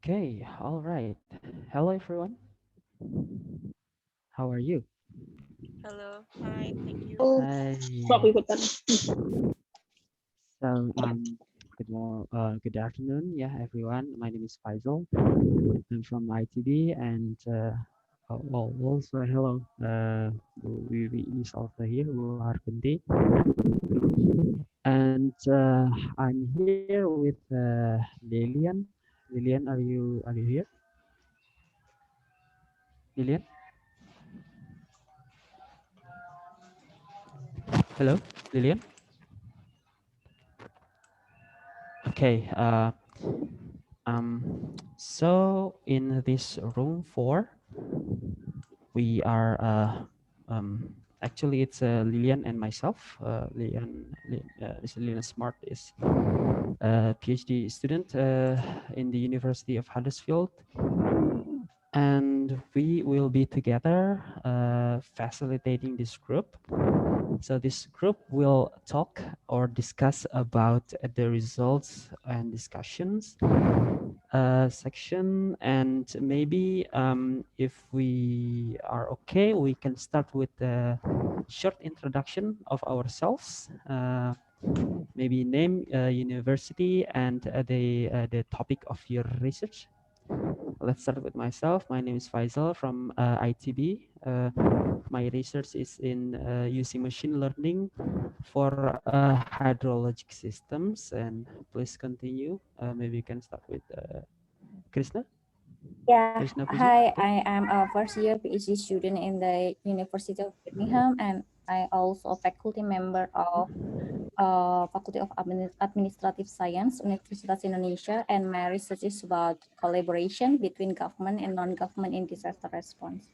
Okay, all right. Hello, everyone. How are you? Hello. Hi. Thank you. Oh, Hi. Pakliputan. So, good afternoon, yeah, everyone. My name is Faisal. I'm from ITB, and well, also hello. We is also here, Bu Harventi, and I'm here with Lilian. Lilian, are you here? Lilian, hello, Lilian. Okay. So in this room four, we are actually it's Lilian and myself. Lilian Smart is a PhD student in the University of Huddersfield, and we will be together facilitating this group. So this group will talk or discuss about the results and discussions section, and maybe if we are okay, we can start with a short introduction of ourselves, maybe name, university, and the topic of your research. Let's start with myself. My name is Faisal from ITB. My research is in using machine learning for hydrologic systems. And please continue. Maybe you can start with Krishna. Yeah, Krishna Puji. hi, Okay. I am a first year PhD student in the University of Birmingham, and I also a faculty member of Faculty of Administrative Science, Universitas Indonesia, and my research is about collaboration between government and non-government in disaster response.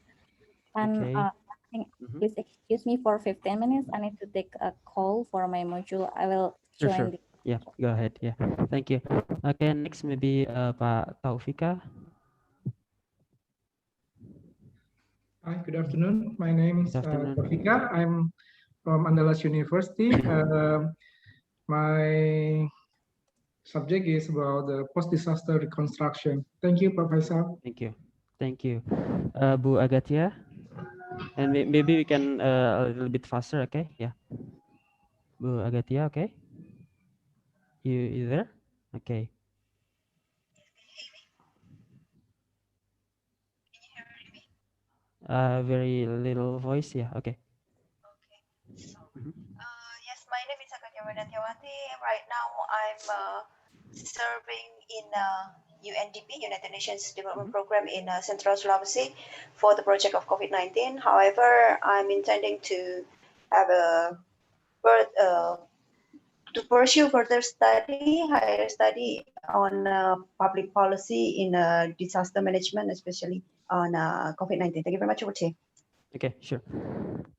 And Okay. I think, Mhm. please excuse me for 15 minutes. I need to take a call for my module. I will Sure, join sure. the Yeah, go ahead. Yeah, thank you. Okay, next maybe Pak Taufika. Hi, good afternoon. My name Good is afternoon. Taufika. I'm from Andalas University. My subject is about the post-disaster reconstruction. Thank you, Pak Faisal. Thank you. Thank you. Bu Agatia, and maybe we can a little bit faster. Okay. Yeah. Bu Agatia. Okay. You there? Okay. Very little voice. Yeah. Okay. Okay. So, Mhm. yes, my name is Akatia Wenatiawati. Right now, I'm serving in UNDP, United Nations Development Mhm. Program in Central Sulawesi for the project of COVID-19. However, I'm intending to have a to pursue further study, higher study on public policy in disaster management, especially on COVID-19. Thank you very much, Uche. Okay. Sure.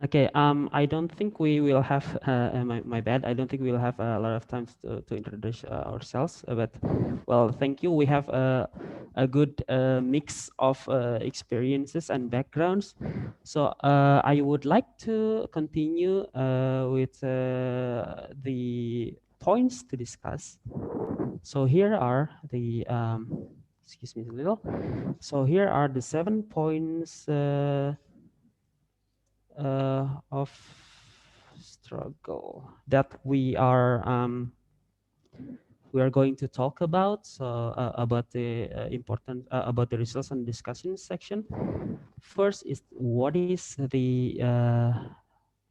Okay, I don't think we will have, my bad, I don't think we'll have a lot of time to introduce ourselves, but well, thank you. We have a good mix of experiences and backgrounds. So I would like to continue with the points to discuss. So here are the, excuse me a little. So here are the 7 points of struggle that we are going to talk about. So about the important about the results and discussion section. First is what is the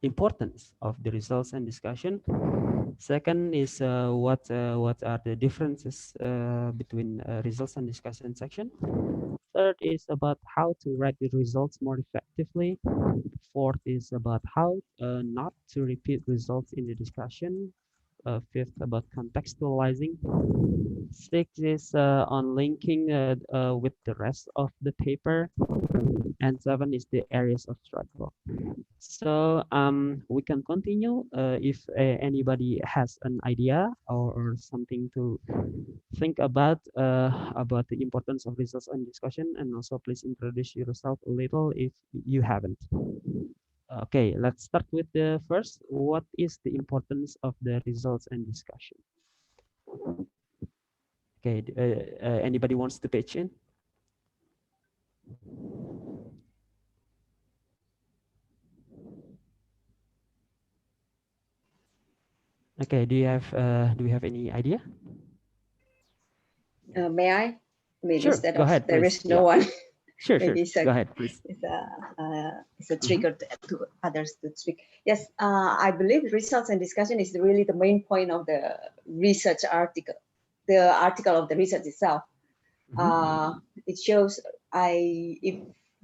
importance of the results and discussion. Second is what are the differences between results and discussion section. Third is about how to write the results more effectively. Fourth is about how not to repeat results in the discussion. Fifth, about contextualizing. Sixth is on linking with the rest of the paper. And seven is the areas of struggle. So we can continue if anybody has an idea or something to think about the importance of results and discussion, and also please introduce yourself a little if you haven't. Okay, let's start with the first. What is the importance of the results and discussion? Okay, anybody wants to pitch in? Okay, do we have any idea? May I? I mean, Sure, instead go of ahead, there please. is no Yeah, one, sure, maybe it's go a, ahead, please. it's a trigger to others to speak. Yes, I believe results and discussion is really the main point of the research article, the article of the research itself. It shows if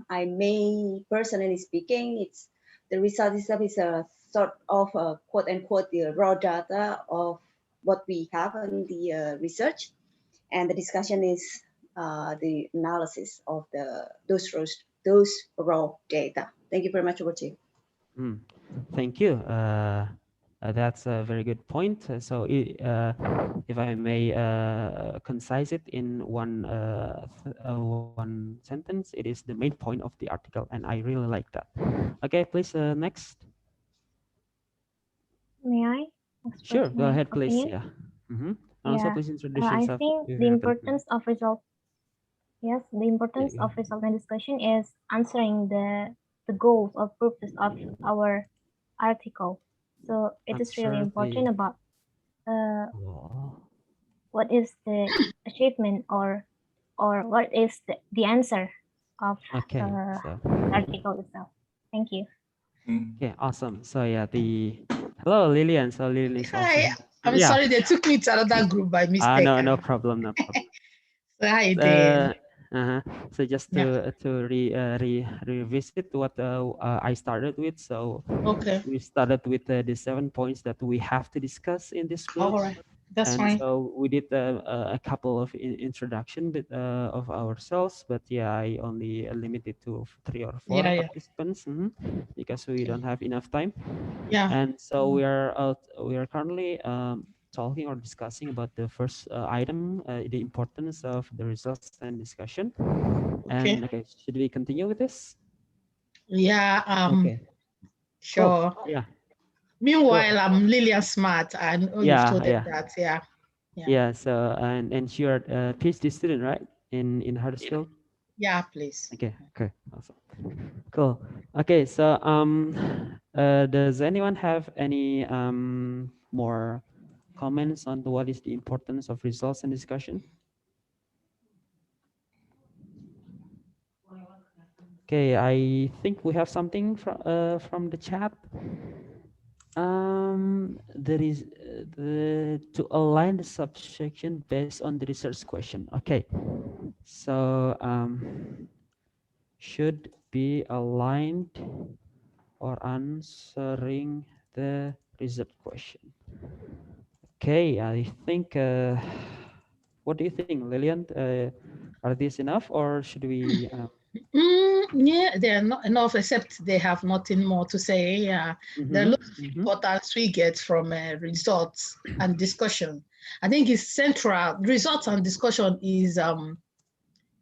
I may personally speaking, it's the result itself is a sort of a quote unquote the raw data of what we have in the research, and the discussion is the analysis of those raw data. Thank you very much, over to you. Thank you. That's a very good point. So, if I may concise it in one sentence, it is the main point of the article, and I really like that. Okay, please next. May I Sure, express go my ahead, please. opinion? Yeah. Also, Yeah, please introduce I yourself. think if the you haven't. importance of result. Yes, the importance Yeah. of result and discussion is answering the goals or purpose of our article. So it is really Answer the. important about Oh, what is the achievement or what is the answer of okay, the so article itself. Thank you. okay, awesome. So yeah, hello Lillian. So Lillian is also Hi, here. I'm Yeah. sorry they took me to another group by mistake. No problem, no problem. So how you doing? So just to revisit what I started with. So Okay, we started with the 7 points that we have to discuss in this group. all right, that's And fine. so we did a couple of introduction of ourselves, but yeah, I only limited to 3 or 4 Yeah, participants because we don't have enough time. yeah. And so we are currently talking or discussing about the first item, the importance of the results and discussion. Okay. And okay, should we continue with this? Yeah. Okay. Sure. Cool. Yeah. Meanwhile, I'm Lillian Smart. I know you've told them that. Yeah. Yeah. So and you're a PhD student, right? In Huddersfield. Yeah, please. Okay. Awesome. Cool. Okay. So does anyone have any more comments on what is the importance of results and discussion? Okay, I think we have something from the chat. There is to align the subsection based on the research question. Okay, so should be aligned or answering the research question. Okay, I think. What do you think, Lillian? Are these enough, or should we? Yeah, they're not enough, except they have nothing more to say. Yeah, there are lots of importance we get from results and discussion. I think it's central. Results and discussion is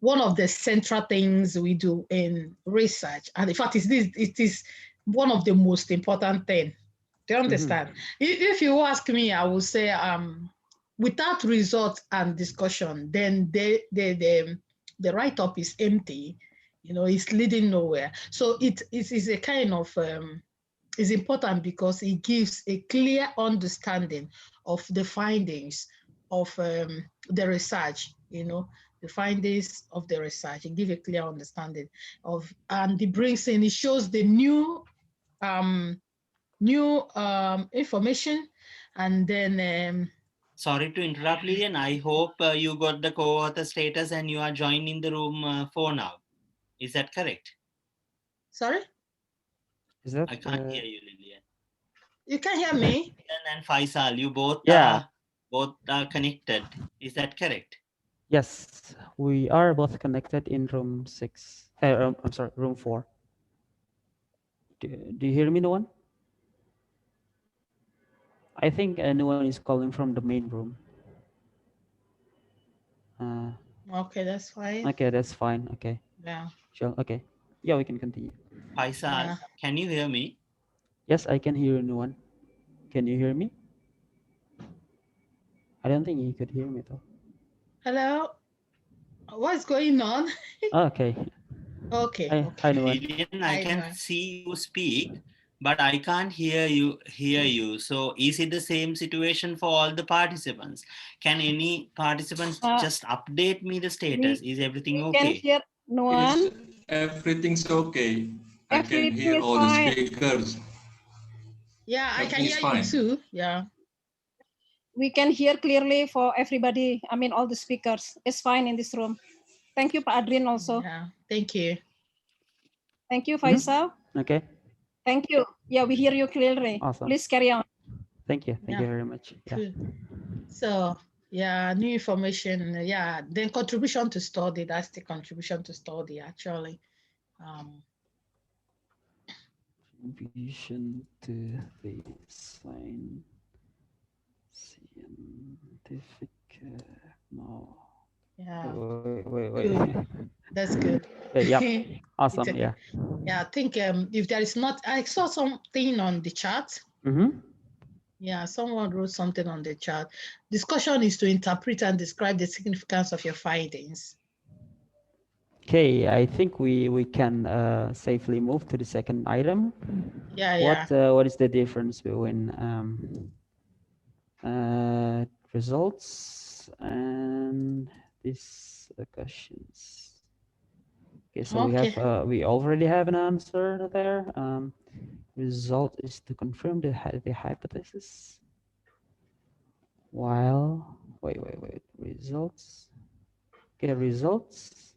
one of the central things we do in research, and in fact, it is one of the most important things. Do you understand? If you ask me, I will say without results and discussion, then the write-up is empty. You know, it's leading nowhere. So it is a kind of is important because it gives a clear understanding of the findings of the research. You know, the findings of the research. It gives a clear understanding of, and it brings in. It shows the new information, and then sorry to interrupt, Lillian. I hope you got the co-author status and you are joining the room 4 now. Is that correct? Sorry? Is that? I can't hear you, Lillian. You can hear me? Lillian and Faisal, you both are connected. Is that correct? Yes, we are both connected in room 6. I'm sorry, room 4. Do you hear me, no one? I think no one is calling from the main room. Okay, that's fine. Okay, that's fine. Okay. Yeah. Sure. Okay. Yeah, we can continue. Faisal, can you hear me? Yes, I can hear no one. Can you hear me? I don't think you could hear me though. Hello. What's going on? Okay. Okay. Hi, Okay. Lillian, I can see you speak, but I can't hear you. So is it the same situation for all the participants? Can any participants just update me the status? Is everything okay? Can hear no one. Yes, everything's okay. I can Everything hear is all the fine. speakers. Yeah, I can Everything's hear you fine. too. Yeah. We can hear clearly for everybody. I mean, all the speakers. It's fine in this room. Thank you, Pak Adrian, also. Yeah. Thank you. Thank you, Faisal. Okay. Thank you. Yeah, we hear you clearly. Awesome. Please carry on. Thank you. Thank you very much. Yeah. Cool. So yeah, new information. Yeah, then contribution to study. That's the contribution to study actually. Contribution to the scientific. No. Yeah. Wait. That's good. Yeah. Awesome. Yeah. Yeah, I think if there is not, I saw something on the chat. Yeah, someone wrote something on the chat. Discussion is to interpret and describe the significance of your findings. Okay, I think we can safely move to the second item. Yeah. What is the difference between results and these questions? Okay, so we already have an answer there. Result is to confirm the hypothesis. While wait, results. Okay, results.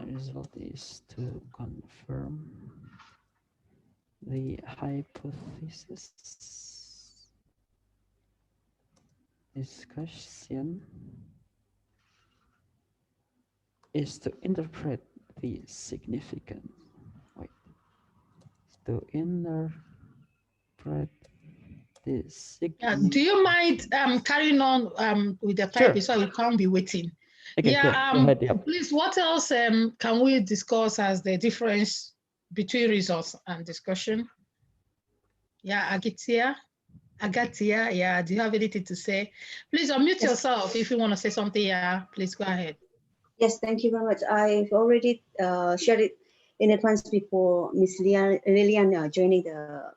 Result is to confirm the hypothesis. Discussion is to interpret the significance. Wait. To interpret the significance. Do you mind carrying on with the typing so we can't be waiting? Okay, yeah. Go ahead, yeah. Please, what else can we discuss as the difference between results and discussion? Yeah, Agatia, yeah, do you have anything to say? Please unmute yourself if you want to say something. Yeah, please go ahead. Yes, thank you very much. I've already shared it in advance before Ms. Lilian joining the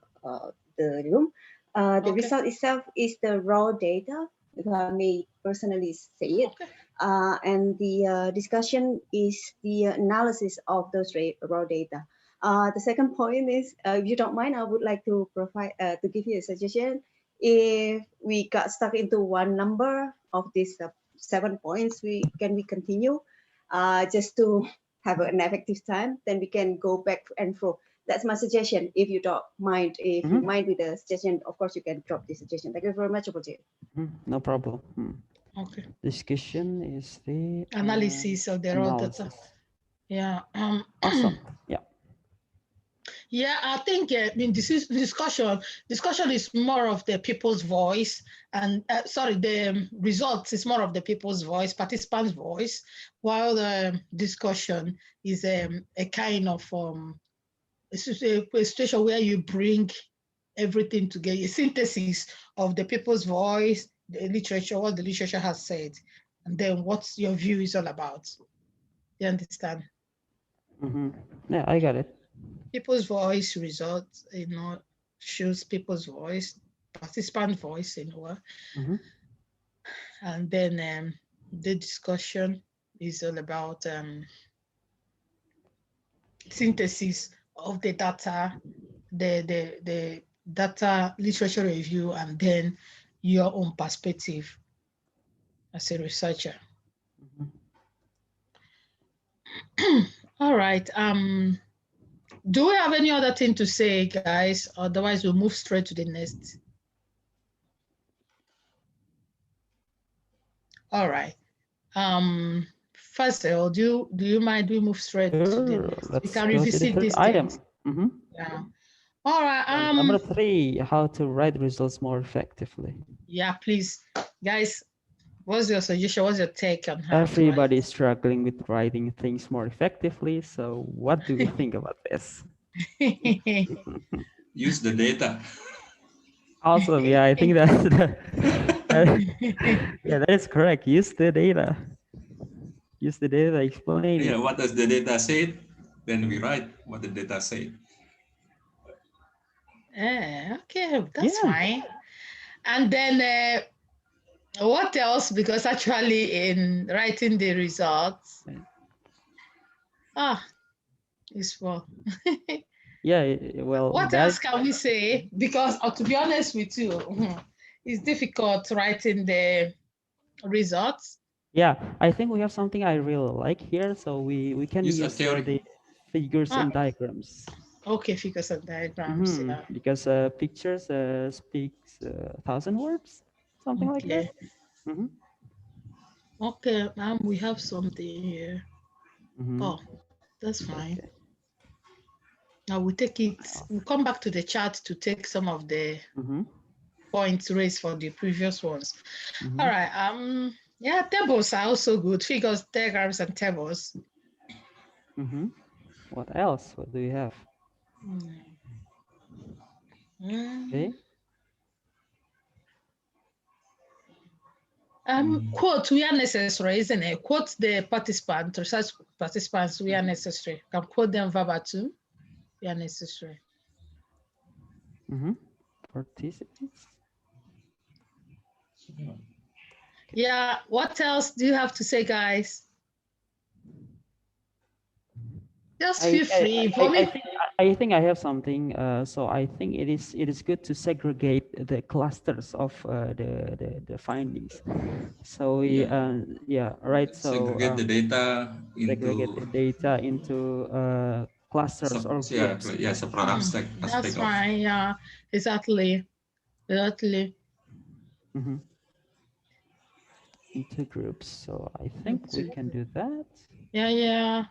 room. The result itself is the raw data, if I may personally say it. And the discussion is the analysis of those raw data. The second point is, if you don't mind, I would like to provide to give you a suggestion. If we got stuck into one number of these 7 points, can we continue just to have an effective time? Then we can go back and forth. That's my suggestion. If you don't mind, if you mind with the suggestion, of course you can drop the suggestion. Thank you very much, Apojit. No problem. Okay. Discussion is the analysis of the raw data. Yeah. Awesome. Yeah. Yeah, I think this is discussion is more of the people's voice, and the results is more of the people's voice, participants' voice, while the discussion is a kind of it's a situation where you bring everything together, a synthesis of the people's voice, the literature, what the literature has said, and then what your view is all about. You understand? Yeah, I got it. People's voice results, shows people's voice, participant voice, and then the discussion is all about synthesis of the data, the data literature review, and then your own perspective as a researcher. All right. Do we have any other thing to say, guys? Otherwise, we'll move straight to the next. All right. Faisal, do you mind we move straight to the next? We can revisit this item. Yeah. All right. Number 3, how to write results more effectively. Yeah, please, guys. What's your suggestion? What's your take on how? Everybody is struggling with writing things more effectively. So, what do we think about this? Use the data. Awesome. Yeah, I think that's Yeah, that is correct. Use the data. Use the data, explain Yeah, it. what does the data say? Then we write what the data say. Okay, that's Yeah. fine. And then what else? Because actually in writing the results, it's for. Yeah, well, What that else can we say? Because to be honest with you, it's difficult writing the results. yeah, I think we have something I really like here, so we can Use a use theory. the figures and diagrams. Okay, figures and diagrams. Yeah. Because pictures speaks 1,000 words, something like that. Okay, we have something here. Oh, that's fine. Okay. Now we take it. We'll come back to the chart to take some of the points raised for the previous ones. All right. Yeah, tables are also good. Figures, diagrams, and tables. What else? What do you have? Okay. Quote where necessary, isn't it? Quote the participant, research participants where necessary. Can quote them verbatim where necessary. Participants. Yeah. What else do you have to say, guys? Just feel free. I think I have something. So I think it is good to segregate the clusters of the findings. So we yeah, right. So segregate the data segregate the data into clusters or groups. separate aspect. That's fine. Yeah, exactly. Into groups. So I think we can do that. Yeah.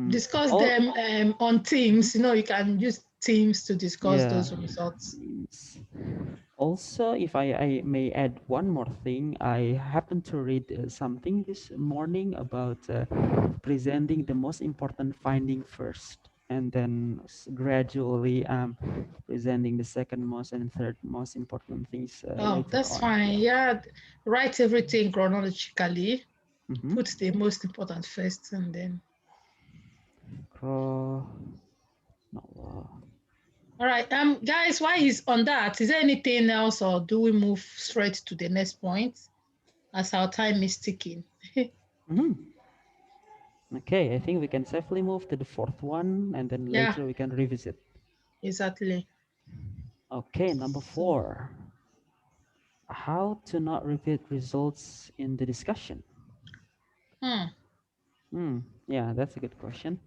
Discuss them on Teams. You know, you can use Teams to discuss those results. Also, if I may add one more thing, I happened to read something this morning about presenting the most important finding first, and then gradually presenting the second most and third most important things later that's on. fine. Yeah, write everything chronologically. Put the most important first, and then. All right, guys, why is on that? Is there anything else, or do we move straight to the next point as our time is ticking? Okay, I think we can safely move to the fourth one, and then later we can revisit. Exactly. Okay, number 4. How to not repeat results in the discussion? Yeah, that's a good question.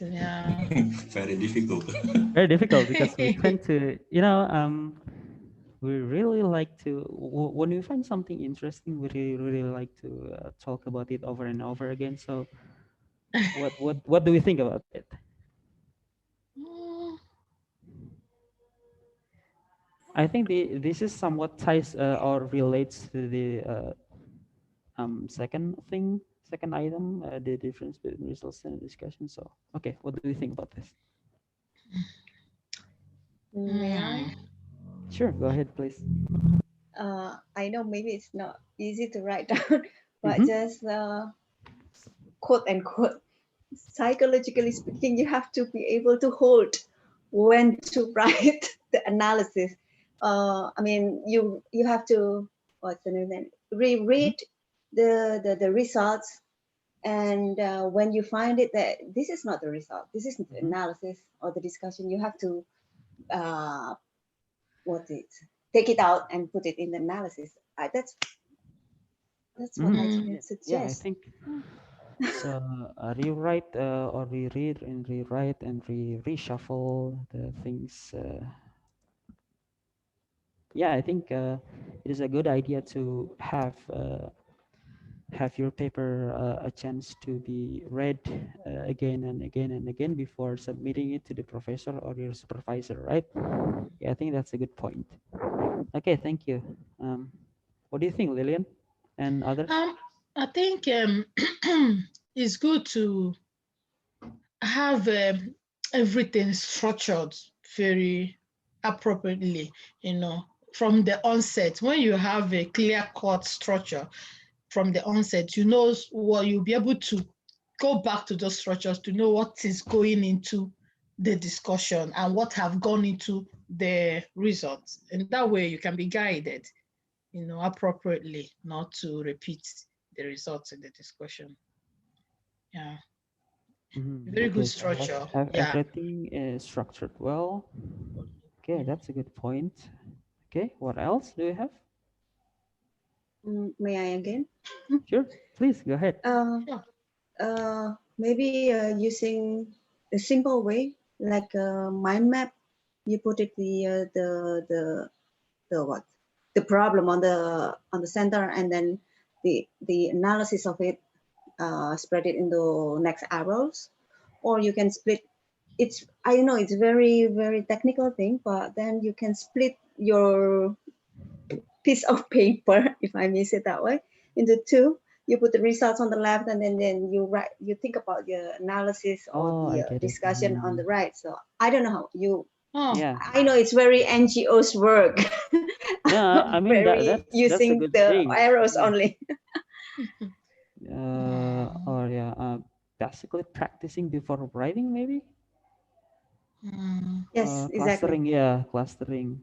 Yeah. Very difficult. Very difficult because we tend to, we really like to, when we find something interesting, we really like to talk about it over and over again. So what do we think about it? I think this is somewhat ties or relates to the second item, the difference between results and discussion. So, okay, what do you think about this? May I? Sure, go ahead, please. I know maybe it's not easy to write down, but just quote and quote. Psychologically speaking, you have to be able to hold when to write the analysis. I mean, you have to reread the results, and when you find it that this is not the result, this is the analysis or the discussion, you have to take it out and put it in the analysis. That's what I would suggest. Yeah, I think so. Rewrite or reread and rewrite and reshuffle the things. Yeah, I think it is a good idea to have your paper a chance to be read again and again and again before submitting it to the professor or your supervisor, right? Yeah, I think that's a good point. Okay, thank you. What do you think, Lillian and others? I think it's good to have everything structured very appropriately, from the onset, when you have a clear-cut structure from the onset, you know what you'll be able to go back to those structures to know what is going into the discussion and what have gone into the results. And that way you can be guided, you know, appropriately, not to repeat the results in the discussion. Yeah. Very good structure. Yeah. Everything is structured well. Okay, that's a good point. Okay, what else do you have? May I again? Sure, please go ahead. Maybe using a simple way like a mind map. You put it the what, the problem on the center, and then the analysis of it, spread it into next arrows, or you can split. It's, I know it's very technical thing, but then you can split your piece of paper, if I may say it that way, into two. You put the results on the left, and then you write. You think about your analysis or the discussion on the right. So I don't know how you. Yeah. I know it's very NGO's work. Yeah, I mean that's using a good the thing. arrows only. Or yeah, basically practicing before writing, maybe. Yes, Clustering, exactly. yeah, clustering.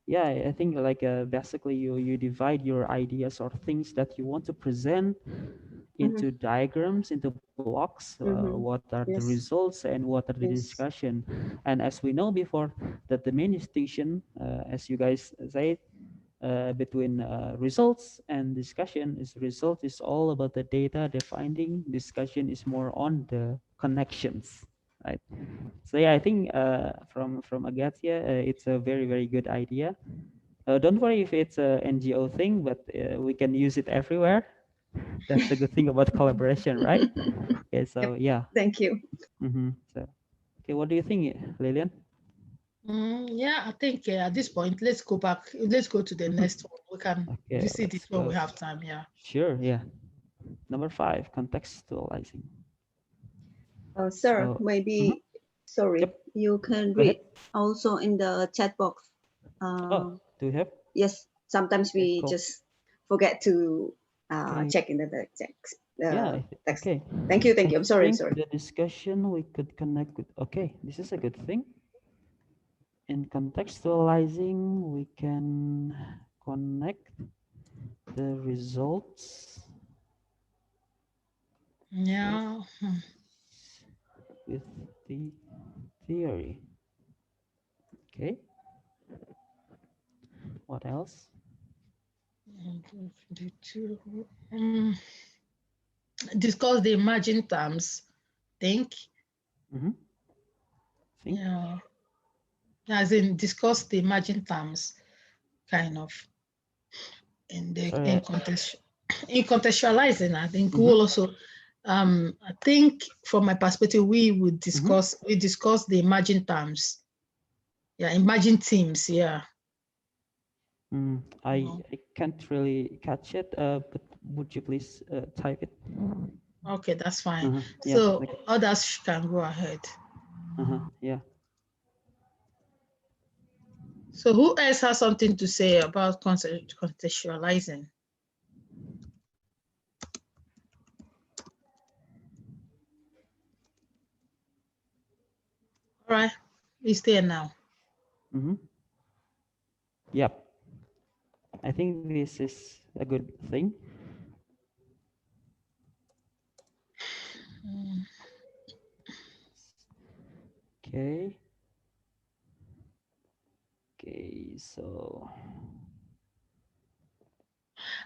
Yeah, I think like basically you divide your ideas or things that you want to present into diagrams, into blocks. What are the Yes. results and what are the Yes. discussion? And as we know before, that the main distinction, as you guys say, between results and discussion is result is all about the data, the finding. Discussion is more on the connections, right? So yeah, I think from Agatia, it's a very good idea. Don't worry if it's a NGO thing, but we can use it everywhere. That's a good thing about collaboration, right? Okay, so yeah. Thank you. So, okay, what do you think, Lillian? Yeah, I think at this point, let's go back. Let's go to the next one. We can visit it when we have time. Yeah. Sure. Yeah. Number 5, contextualizing. Sir, maybe, sorry, you can read also in the chat box. Do you have? Yes, sometimes we just forget to check in the text. Yeah. Text. Okay. Thank you. I'm sorry. The discussion we could connect with. Okay, this is a good thing. In contextualizing, we can connect the results. Yeah. With the theory. Okay. What else? Discuss the emerging terms. Think. Think. Yeah. As in discuss the emerging terms, kind of. In the in contextualizing, I think we'll also. I think from my perspective, we would discuss. We discuss the emerging terms. Yeah, emerging themes. Yeah. I can't really catch it, but would you please type it? Okay, that's fine. Yeah, So okay. others can go ahead. Yeah. So who else has something to say about contextualizing? All right, it's there now. Yep. I think this is a good thing. Okay. Okay, so.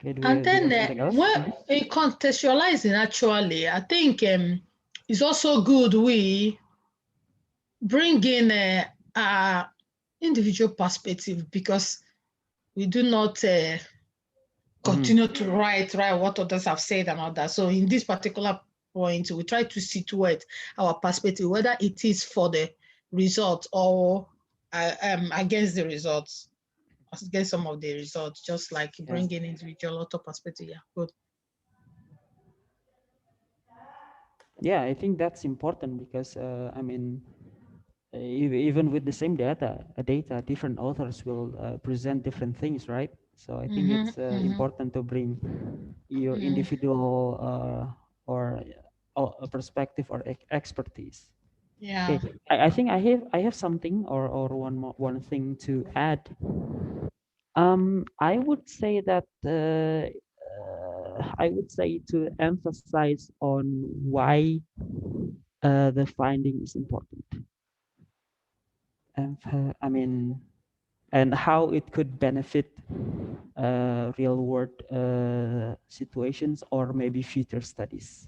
Okay, and then well, in contextualizing, actually, I think it's also good we bring in our individual perspective, because we do not continue to write what others have said and all that. So in this particular point, we try to situate our perspective, whether it is for the result or against the results, against some of the results, just like bringing individual author perspective. Yeah, good. Yeah, I think that's important because I mean, even with the same data, different authors will present different things, right? So I think it's important to bring your individual or a perspective or expertise. Yeah. Okay, I think I have something or one thing to add. I would say that I would say to emphasize on why the finding is important. And I mean, and how it could benefit real world situations or maybe future studies.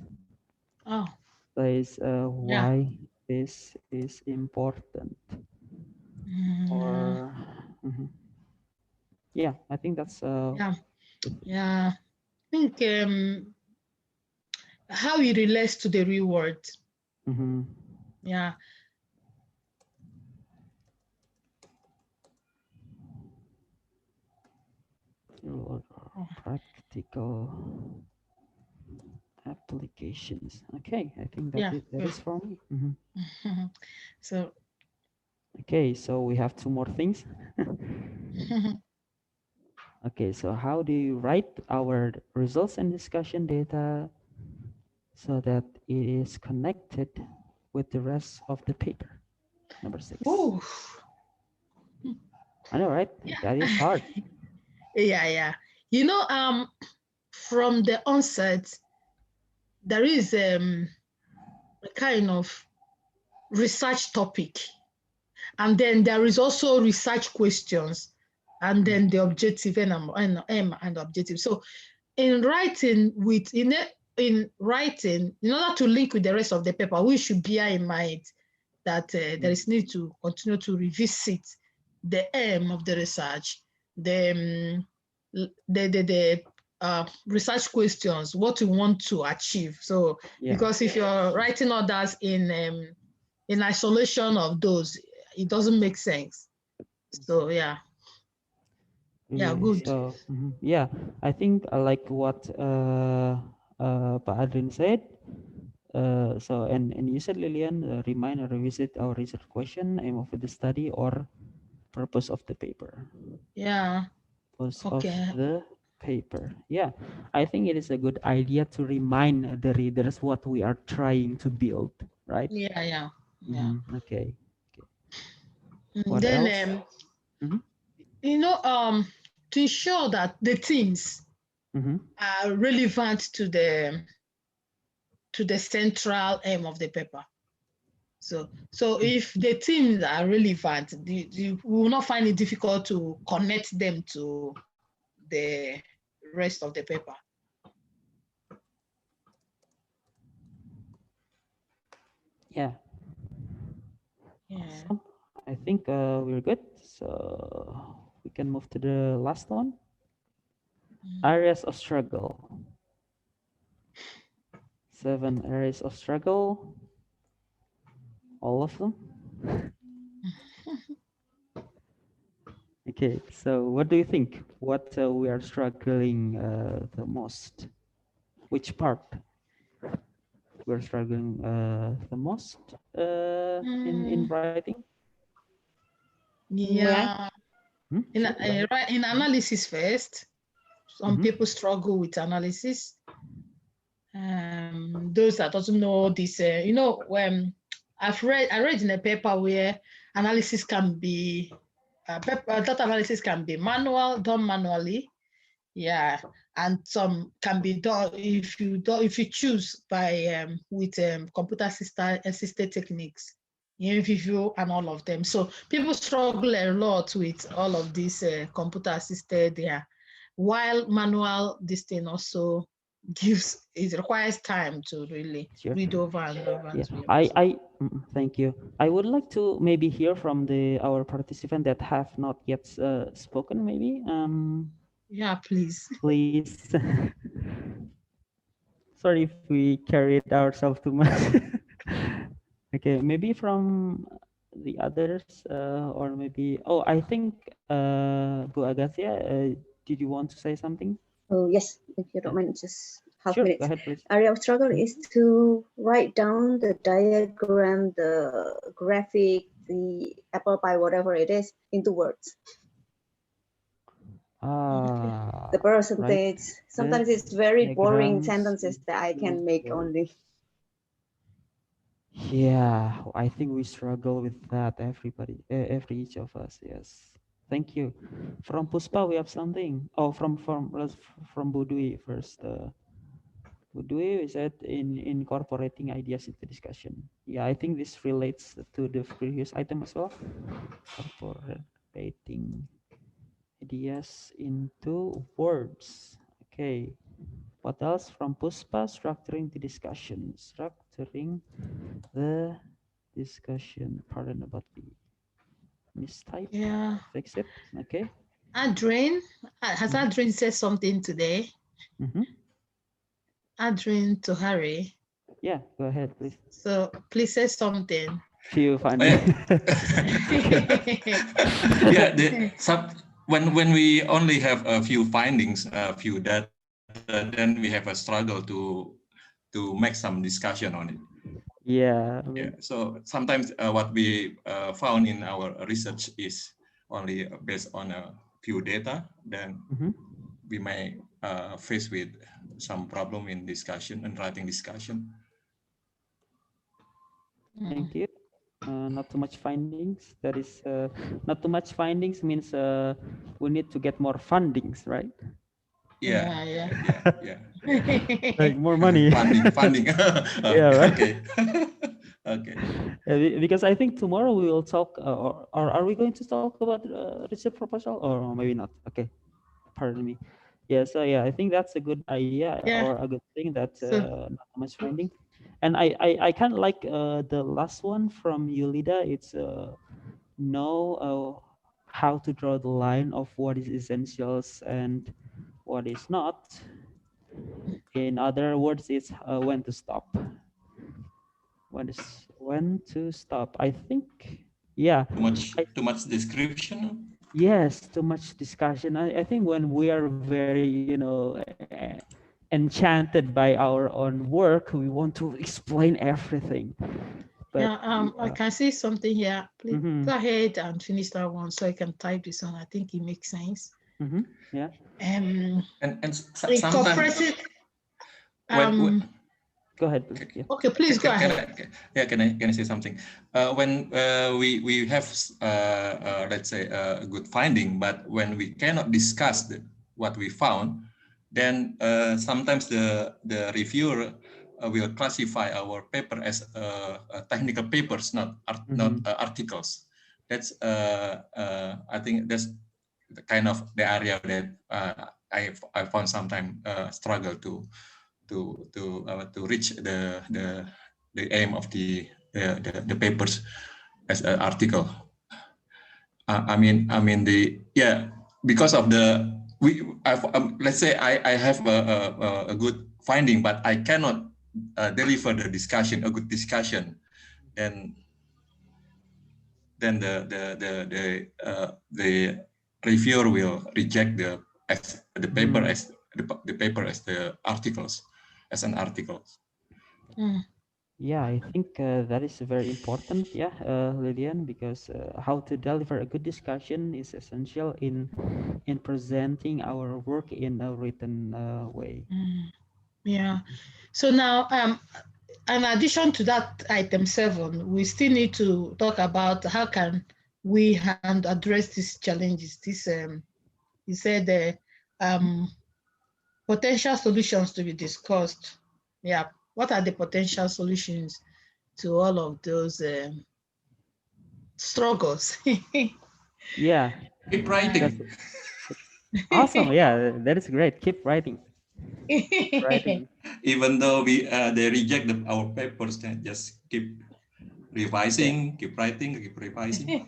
Oh. That is Yeah. why this is important. Or yeah, I think that's yeah. Yeah. I think how it relates to the real world. Yeah. Practical applications. Okay, I think that Yeah, that is for me. So okay, so we have two more things. Okay, so how do you write our results and discussion data so that it is connected with the rest of the paper? Number 6. Ooh. I know, right? Yeah. That is hard. Yeah. You know, from the onset, there is a kind of research topic, and then there is also research questions, and then the objective and objective. So in writing in writing, in order to link with the rest of the paper, we should bear in mind that there is need to continue to revisit the aim of the research, the research questions, what you want to achieve. So because if you're writing others in isolation of those, it doesn't make sense. So yeah. Yeah, good. So yeah, I think like what Pak Adrin said. So and you said, Lilian, remind or revisit our research question, aim of the study, or purpose of the paper. Yeah. Purpose Okay. of the paper. Yeah, I think it is a good idea to remind the readers what we are trying to build, right? Yeah. Okay. What then else? You know, to ensure that the themes are relevant to the central aim of the paper. So if the themes are relevant, you will not find it difficult to connect them to the rest of the paper. Yeah. Awesome. I think we're good. So we can move to the last one. Areas of struggle. 7 areas of struggle. All of them. Okay, so what do you think? What we are struggling the most? Which part we're struggling the most in writing? Yeah. In analysis first, some people struggle with analysis. Those that doesn't know this, you know, when I read in a paper where analysis can be data analysis can be done manually, yeah, and some can be done if you choose by with computer assisted techniques, view and all of them. So people struggle a lot with all of these computer assisted, yeah, while manual this thing also it requires time to really read over and over. I thank you. I would like to maybe hear from our participant that have not yet spoken. Maybe yeah, please. Sorry if we carried ourselves too much. Okay, maybe from the others or maybe I think Bu Agathia, did you want to say something? Oh yes, if you don't mind, just half sure, minute. Go ahead, please. Area of struggle is to write down the diagram, the graphic, the apple pie, whatever it is, into words. The percentage. Right. Sometimes it's very boring Diagrams sentences that I can make into only. Yeah, I think we struggle with that, everybody, every each of us. Yes. Thank you. From Puspa, we have something. Oh, let's from Budui first. Budui is that in incorporating ideas into discussion. Yeah, I think this relates to the previous item as well. Incorporating ideas into words. Okay. What else from Puspa? Structuring the discussion. Structuring the discussion. Pardon about the mistype. Yeah. Fix it. Okay. Adrian, has Adrian said something today? Adrian to Harry. Yeah, go ahead, please. So please say something. Few findings. When we only have a few findings, a few data, then we have a struggle to make some discussion on it. Yeah. Yeah. So sometimes what we found in our research is only based on a few data. Then we may face with some problem in discussion and writing discussion. Thank you. Not too much findings. That is not too much findings means we need to get more fundings, right? Yeah. Like more money. Funding. Yeah, right. Okay. Okay. Because I think tomorrow we will talk, or are we going to talk about research proposal, or maybe not? Okay, pardon me. Yeah, so yeah, I think that's a good idea or a good thing that not much finding. And I kind of like the last one from Yulida. It's know how to draw the line of what is essentials and what is not. In other words, it's when to stop. When to stop? I think, yeah. Too much description. Yes, too much discussion. I think when we are very, enchanted by our own work, we want to explain everything. But I can see something here. Please go ahead and finish that one so I can type this on. I think it makes sense. Yeah. And sometimes go ahead. Yeah. Okay, please go ahead. Can I say something? When we have let's say a good finding, but when we cannot discuss what we found, then sometimes the reviewer will classify our paper as technical papers, not articles. That's I think that's the kind of the area that I found sometimes struggle to reach the aim of the papers as an article. I mean because of let's say I have a good finding, but I cannot deliver the discussion, a good discussion, then the reviewer will reject the paper as the articles, as an article. Yeah, I think that is very important, Lilian, because how to deliver a good discussion is essential in presenting our work in a written way. Yeah. So now, in addition to that item 7, we still need to talk about how can we address these challenges. This you said potential solutions to be discussed. Yeah. What are the potential solutions to all of those struggles? Yeah. Keep writing. Awesome. Yeah, that is great. Keep writing. Keep writing. Even though they reject our papers, then just keep revising, keep writing, keep revising.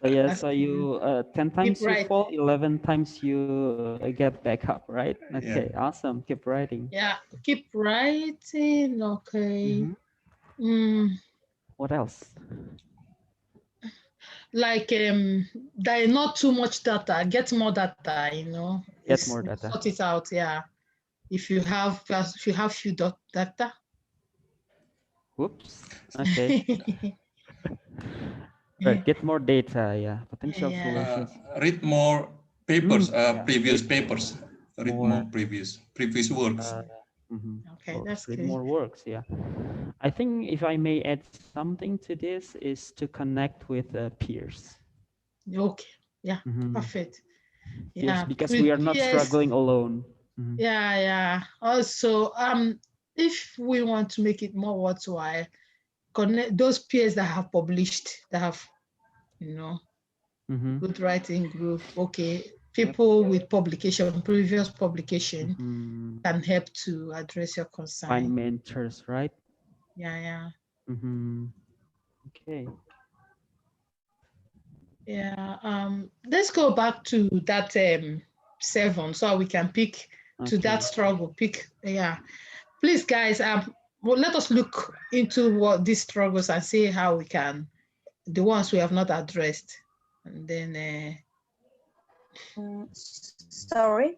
So yeah, so you 10 times you fall, 11 times you get back up, right? Okay, awesome. Keep writing. Yeah, keep writing. Okay. What else? Like there is not too much data. Get more data. Get more data. Sort it out. Yeah. If you have few data. Whoops. Okay. Right, get more data, yeah, potential Yeah. solutions. Read more papers, Yeah, previous papers. Read more previous works. Okay, that's read good. more works, yeah. I think if I may add something to this is to connect with peers. Okay, yeah, perfect. Yes, Yeah, because with we are not peers, struggling alone. Yeah, yeah. Also, if we want to make it more worthwhile, connect those peers that have published, that have, you know, good writing group. Okay, people with publication, previous publication, can help to address your concern. Find mentors, right? Yeah, yeah. Okay. Yeah. Let's go back to that 7, so we can pick to that struggle. Yeah. Please, guys. Well, let us look into what these struggles and see how we can, the ones we have not addressed, and then. Sorry.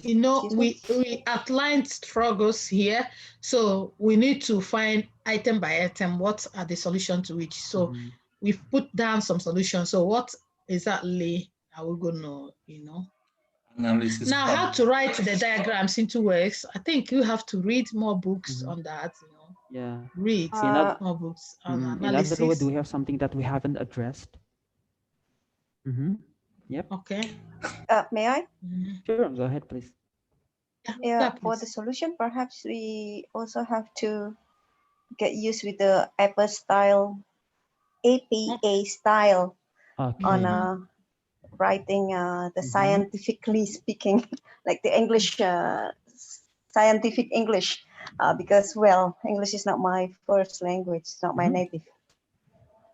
You know, we outlined struggles here, so we need to find item by item what are the solutions to which. So we've put down some solutions. So what exactly are we going to, Analysis. Now, how to write the diagrams into words? I think you have to read more books on that. Yeah. Read more books on analysis. In other words, do we have something that we haven't addressed? Yep. Okay. May I? Sure, go ahead, please. Yeah, for the solution, perhaps we also have to get used with the APA style, APA style on writing the scientifically speaking, like the English, scientific English, because, well, English is not my first language, it's not my native.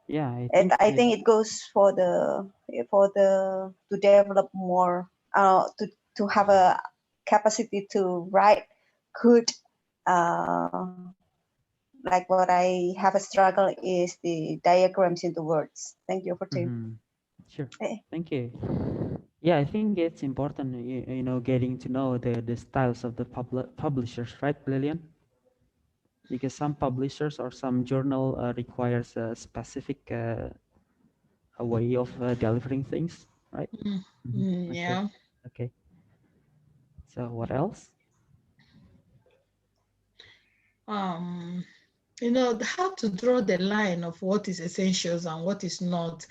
Yeah, I think it goes for the to develop more, to have a capacity to write good, like what I have a struggle is the diagrams into words. Thank you for time. Sure. Thank you. Yeah, I think it's important, getting to know the styles of the publishers, right, Lillian? Because some publishers or some journal requires a specific a way of delivering things, right? Yeah. Okay. So what else? How to draw the line of what is essentials and what is not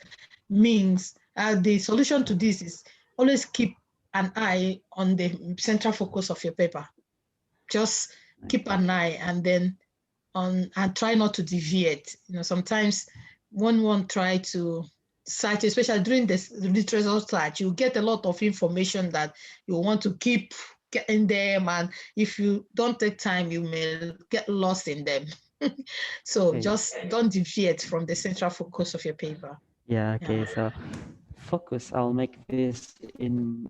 means the solution to this is always keep an eye on the central focus of your paper. Just keep an eye and then and try not to deviate. Sometimes one try to search, especially during this literature search, you get a lot of information that you want to keep getting them, and if you don't take time, you may get lost in them. So just don't deviate from the central focus of your paper. Yeah, okay, so focus, I'll make this in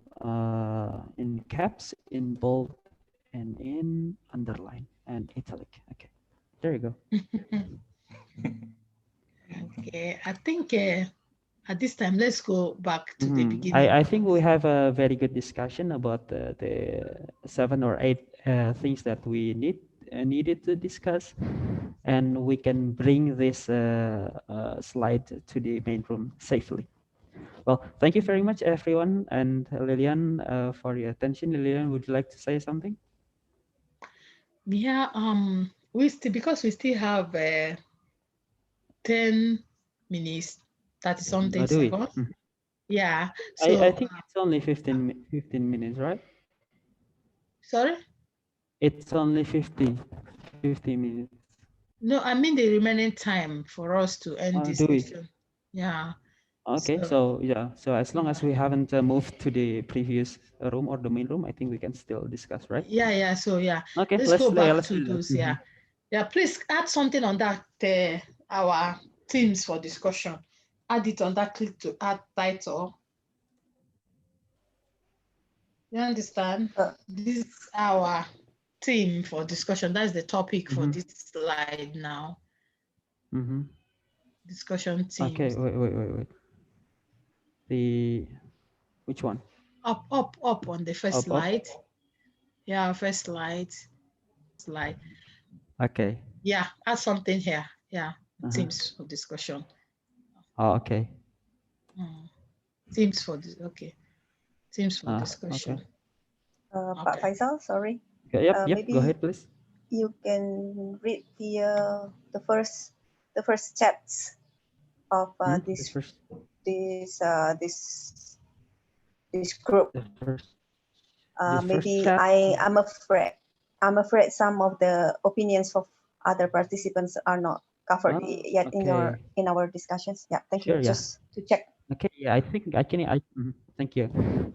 caps, in bold, and in underline, and italic. Okay, there you go. Okay, I think at this time, let's go back to the beginning. I think we have a very good discussion about the 7 or 8 things that we needed to discuss, and we can bring this slide to the main room safely. Well, thank you very much, everyone, and Lillian, for your attention. Lillian, would you like to say something? Yeah, because we still have 10 minutes, 30 something seconds. Yeah. So I think it's only 15 minutes, right? Sorry? It's only 50 minutes. No, I mean the remaining time for us to end this session. Yeah. Okay, so yeah, so as long as we haven't moved to the previous room or the main room, I think we can still discuss, right? Yeah. So yeah. Okay, let's go back to those. Yeah. Yeah. Please add something on that. Our themes for discussion. Add it on that. Click to add title. You understand? This is our theme for discussion. That's the topic for this slide now. Discussion themes. Okay, wait. Which one? Up on the first slide. Yeah, first slide. Okay. Yeah, add something here. Yeah, themes for discussion. Oh, okay. Themes for this. Okay. Themes for Okay. discussion. Pak Faisal, sorry. Okay, yep, Maybe go ahead, please. you can read the first chapters of this group. Maybe I'm afraid some of the opinions of other participants are not covered yet in our discussions. Yeah, thank you. Just to check. Okay, yeah, I think I can. Thank you.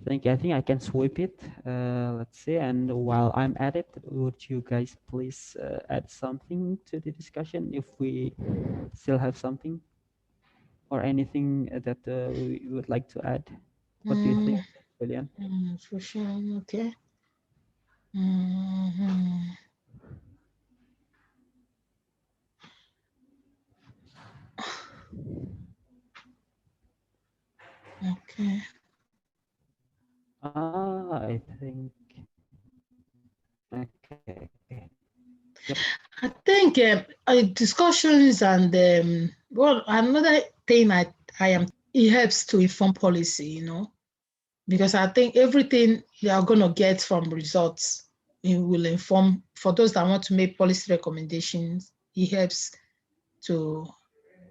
I think I can sweep it. Let's see. And while I'm at it, would you guys please add something to the discussion if we still have something or anything that we would like to add? What do you think, William? For sure. Okay. Okay. I think. Okay. Yep. I think discussions and well, another thing it helps to inform policy, you know, because I think everything you are going to get from results, it will inform, for those that want to make policy recommendations, it helps to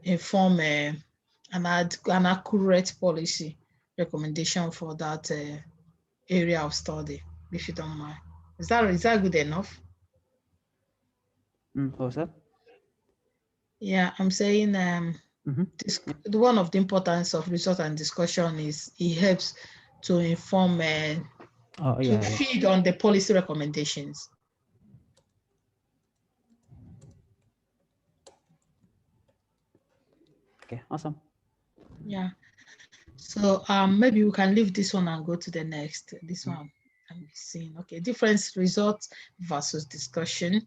inform an accurate policy recommendation for that area of study, if you don't mind. Is that good enough? What was that? Yeah, I'm saying one of the importance of research and discussion is it helps to inform to feed on the policy recommendations. Okay, awesome. Yeah. So maybe we can leave this one and go to the next. This one I'm seeing. Okay, different results versus discussion.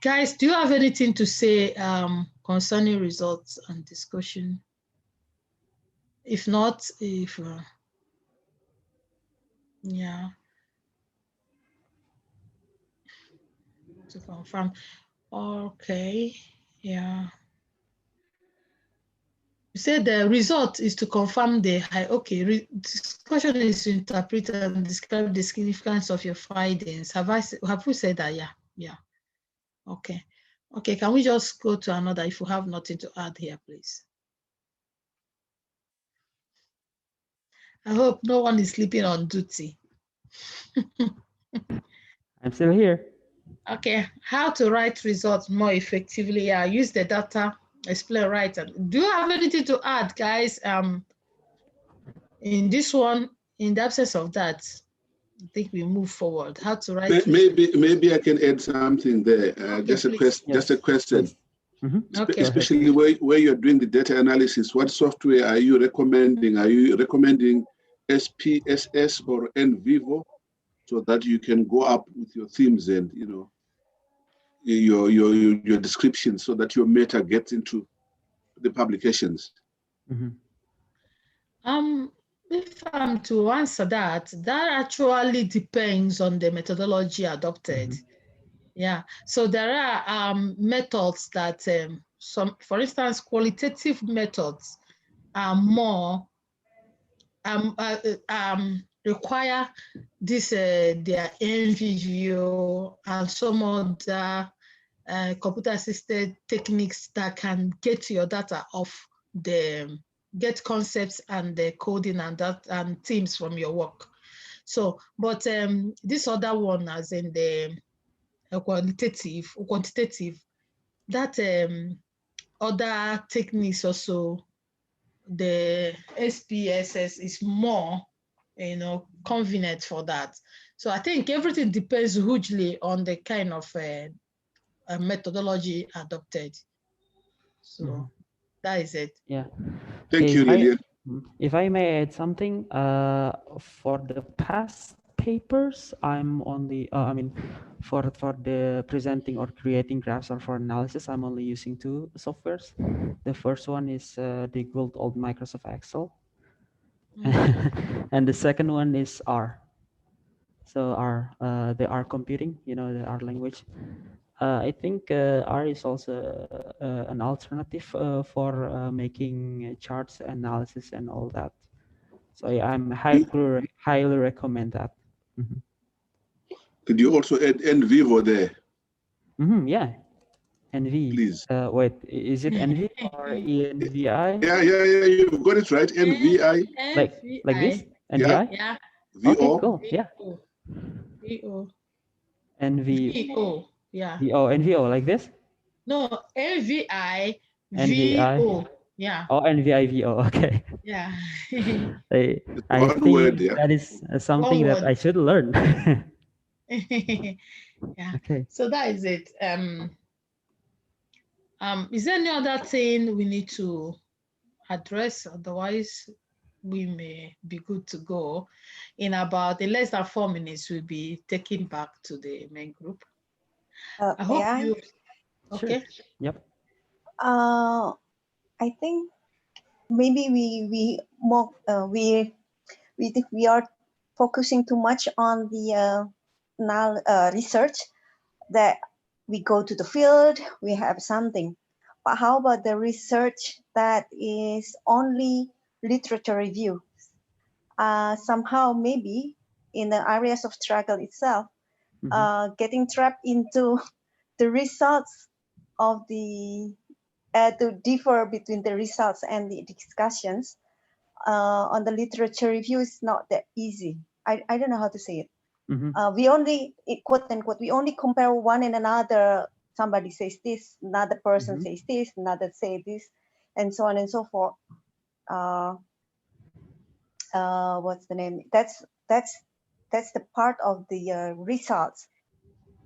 Guys, do you have anything to say concerning results and discussion? If not, yeah, to confirm. Okay, yeah. You said the result is to confirm the high. Okay, discussion is to interpret and describe the significance of your findings. Have we said that? Yeah, yeah. Okay, okay. Can we just go to another if you have nothing to add here, please? I hope no one is sleeping on duty. I'm still here. Okay, how to write results more effectively? Yeah, use the data, explain, right. Do you have anything to add, guys? In this one, in the absence of that, I think we move forward. How to write? Maybe I can add something there. Okay, just a question. Just a question. Okay. Especially where you're doing the data analysis, what software are you recommending? Are you recommending SPSS or NVivo so that you can go up with your themes and your description so that your meta gets into the publications? If I'm to answer that actually depends on the methodology adopted. Yeah, so there are methods that for instance, qualitative methods are more require this their NVivo and some other computer-assisted techniques that can get your data off get concepts and the coding and themes from your work. So, but this other one, as in the quantitative, that other techniques also, the SPSS is more, convenient for that. So I think everything depends hugely on the kind of methodology adopted. So that is it. Yeah. Thank you, Lillian. If I may add something, for the past papers, I'm only, for the presenting or creating graphs or for analysis, I'm only using two softwares. The first one is the good old Microsoft Excel. And the second one is R. So R, the R computing, the R language. I think R is also an alternative for making charts analysis and all that. So yeah, I'm highly recommend that. Could you also add NVivo there? Yeah, NV. Please. Wait, is it NV or ENVI? Yeah, you've got it right. NVI. Like this? Yeah. NVI? Yeah. Okay, VO. cool. Yeah. VO. NV. VO. Yeah. VO, NVO, like this? No, NVI. NVI. VO. Yeah. Oh, NVI, VO. Okay. Yeah. I one think word, yeah. that is something that I should learn. Yeah. Okay. So that is it. Is there any other thing we need to address? Otherwise, we may be good to go. In about in less than 4 minutes, we'll be taken back to the main group. I hope you. Okay. Sure. Yep. I think maybe we think we are focusing too much on the research, that we go to the field, we have something. But how about the research that is only literature review? Somehow maybe in the areas of struggle itself, getting trapped into the results of the to differ between the results and the discussions on the literature review is not that easy. I don't know how to say it. We only, quote unquote, we only compare one and another. Somebody says this, another person says this, another say this, and so on and so forth. What's the name? That's the part of the results.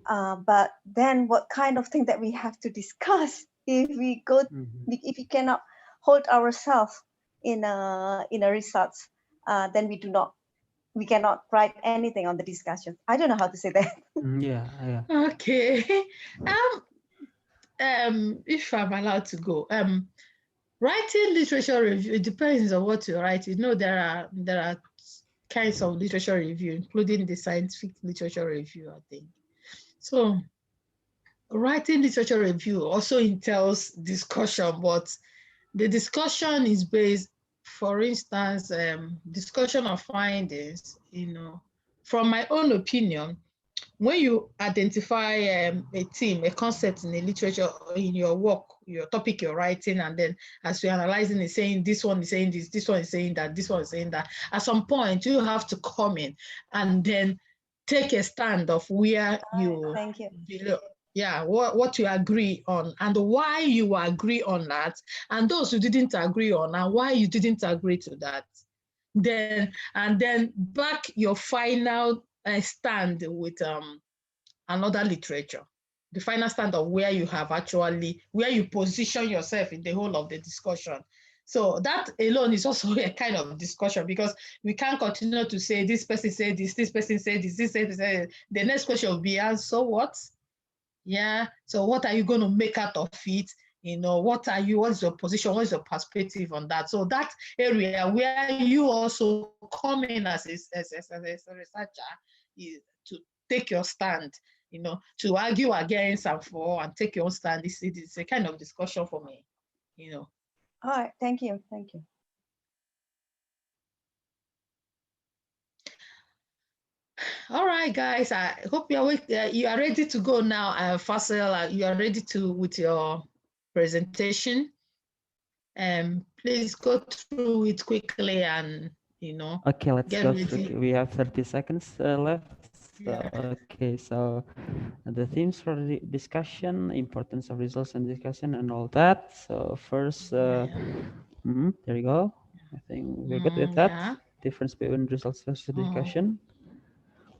But then, what kind of thing that we have to discuss if we go, if we cannot hold ourselves in a results, then we cannot write anything on the discussion. I don't know how to say that. Yeah. Okay. If I'm allowed to go, writing literature review, it depends on what you write. You know, there are kinds of literature review, including the scientific literature review, I think. So writing literature review also entails discussion, but the discussion is based, for instance, discussion of findings, from my own opinion, when you identify a theme, a concept in the literature, in your work, your topic you're writing, and then as you're analyzing it, saying this one is saying this one is saying that, this one is saying that, at some point you have to come in and then take a stand of where you, thank you. Yeah, what you agree on and why you agree on that, and those who didn't agree on and why you didn't agree to that. Then back your final stand with another literature, the final stand of where you have actually, where you position yourself in the whole of the discussion. So that alone is also a kind of discussion, because we can't continue to say this person said this person said this, the next question will be, and so what? Yeah, so what are you going to make out of it? What's your position, what's your perspective on that? So that area where you also come in as a researcher is to take your stand, to argue against and for and take your own stand. It's a kind of discussion for me, All right, thank you. All right, guys, I hope you are ready to go now. Faisal, you are ready with your presentation. Please go through it quickly and, Okay, let's get go ready. through. We have 30 seconds left. Okay, so the themes for the discussion, importance of results and discussion and all that. So first, there you go. I think we're good with that. Yeah. Difference between results versus discussion.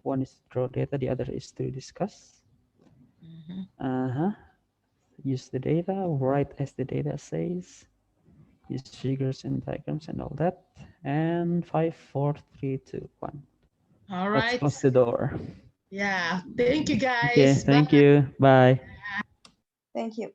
One is draw data, the other is to discuss. Use the data, write as the data says. Use figures and diagrams and all that. And 5, 4, 3, 2, 1. All right. Let's close the door. Yeah. Thank you, guys. Okay, thank you. Bye. Thank you.